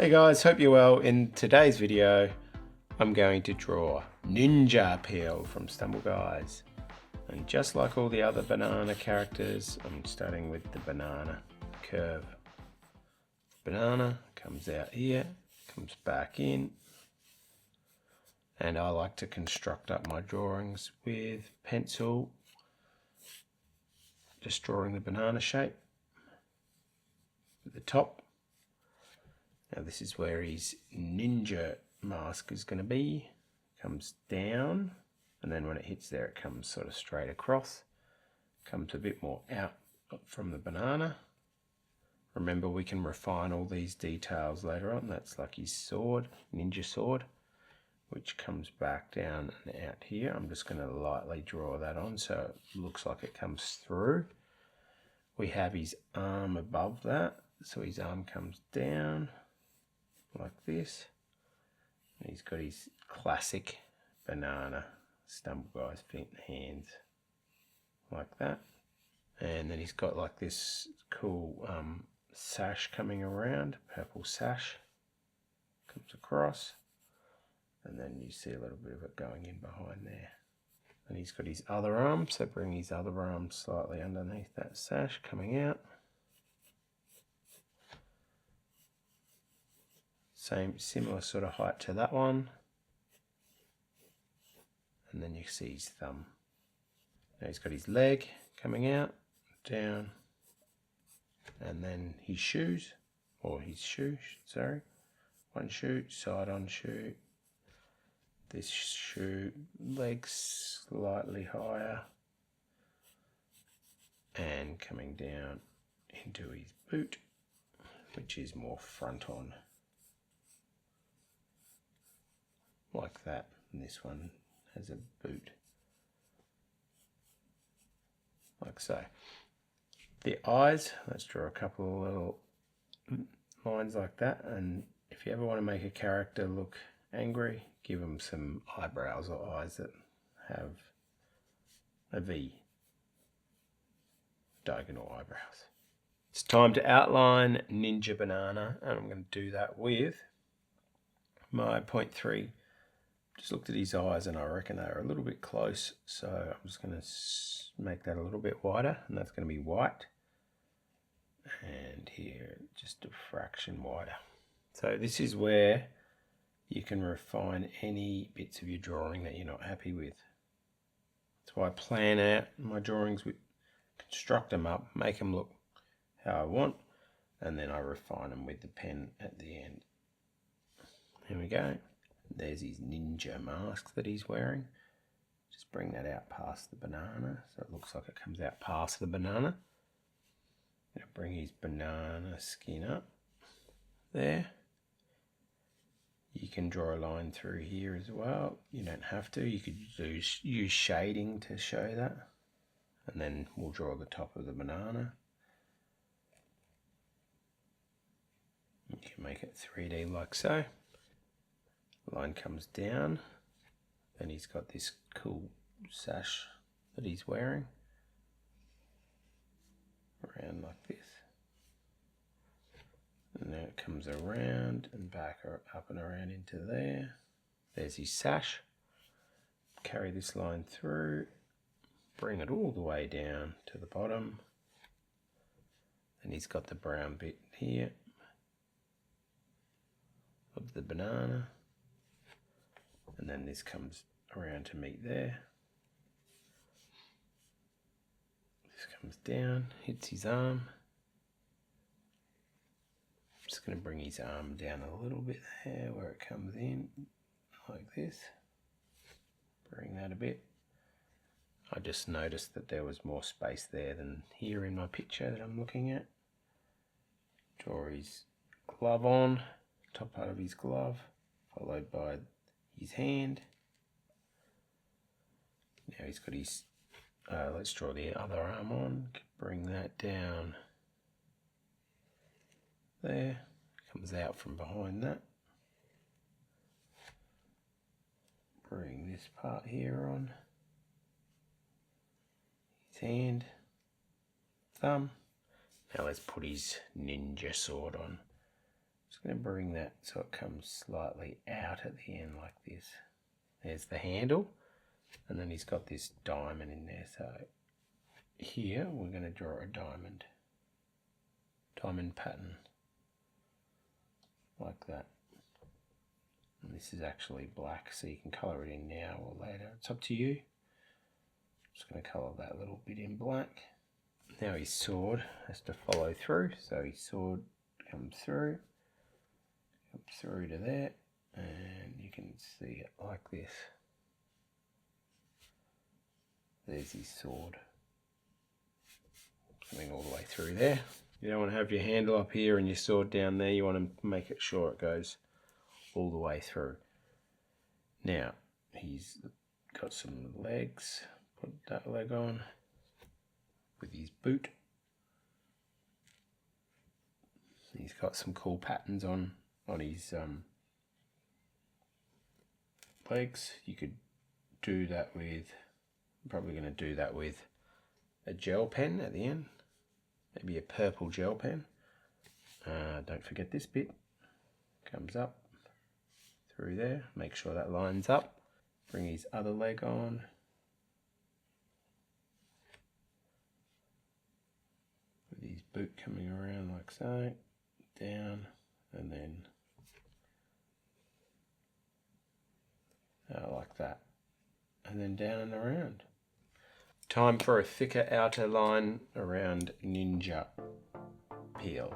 Hey guys, hope you're well. In today's video, I'm going to draw Ninja Peel from Stumble Guys. And just like all the other banana characters, I'm starting with the banana curve. Banana comes out here, comes back in. And I like to construct up my drawings with pencil, just drawing the banana shape at the top. Now this is where his ninja mask is going to be. Comes down, and then when it hits there, it comes sort of straight across. Comes a bit more out from the banana. Remember, we can refine all these details later on. That's like his sword, ninja sword, which comes back down and out here. I'm just going to lightly draw that on so it looks like it comes through. We have his arm above that, so his arm comes down like this, and he's got his classic banana Stumble Guys feet and hands like that, and then he's got like this cool sash coming around, purple sash comes across, and then you see a little bit of it going in behind there. And he's got his other arm, so bring his other arm slightly underneath that sash coming out. Similar sort of height to that one. And then you see his thumb. Now he's got his leg coming out, down, and then his shoes, or his shoe, sorry. One shoe, side on shoe. This shoe, legs slightly higher, and coming down into his boot, which is more front on. Like that, and this one has a boot like so. The eyes, let's draw a couple of little lines like that, and if you ever want to make a character look angry, give them some eyebrows or eyes that have a V, diagonal eyebrows. It's time to outline Ninja Banana, and I'm going to do that with my 0.3. Just looked at his eyes and I reckon they're a little bit close, so I'm just going to make that a little bit wider, and that's going to be white, and here just a fraction wider. So this is where you can refine any bits of your drawing that you're not happy with. That's why I plan out my drawings, construct them up, make them look how I want, and then I refine them with the pen at the end. Here we go. There's his ninja mask that he's wearing. Just bring that out past the banana, so it looks like it comes out past the banana. Now bring his banana skin up there. You can draw a line through here as well. You don't have to. You could use shading to show that. And then we'll draw the top of the banana. You can make it 3D like so. Line comes down, and he's got this cool sash that he's wearing around like this, and then it comes around and back or up and around into there. There's his sash. Carry this line through, bring it all the way down to the bottom, and he's got the brown bit here of the banana. And then this comes around to meet there. This comes down, hits his arm. I'm just going to bring his arm down a little bit there where it comes in, like this. Bring that a bit. I just noticed that there was more space there than here in my picture that I'm looking at. Draw his glove on, top part of his glove, followed by his hand. Now he's got his, let's draw the other arm on, bring that down there, comes out from behind that. Bring this part here on, his hand, thumb. Now let's put his ninja sword on. Just going to bring that so it comes slightly out at the end like this. There's the handle, and then he's got this diamond in there. So here we're going to draw a diamond pattern like that. And this is actually black, so you can colour it in now or later. It's up to you. I'm just going to colour that little bit in black. Now his sword has to follow through, so his sword comes through to there, and you can see it like this. There's his sword coming all the way through there. You don't want to have your handle up here and your sword down there. You want to make it sure it goes all the way through. Now he's got some legs. Put that leg on with his boot. He's got some cool patterns on his legs. You could do that with, I'm probably going to do that with a gel pen at the end, maybe a purple gel pen. Don't forget this bit comes up through there. Make sure that lines up. Bring his other leg on. With his boot coming around like so, down, and then like that, and then down and around. Time for a thicker outer line around Ninja Peel.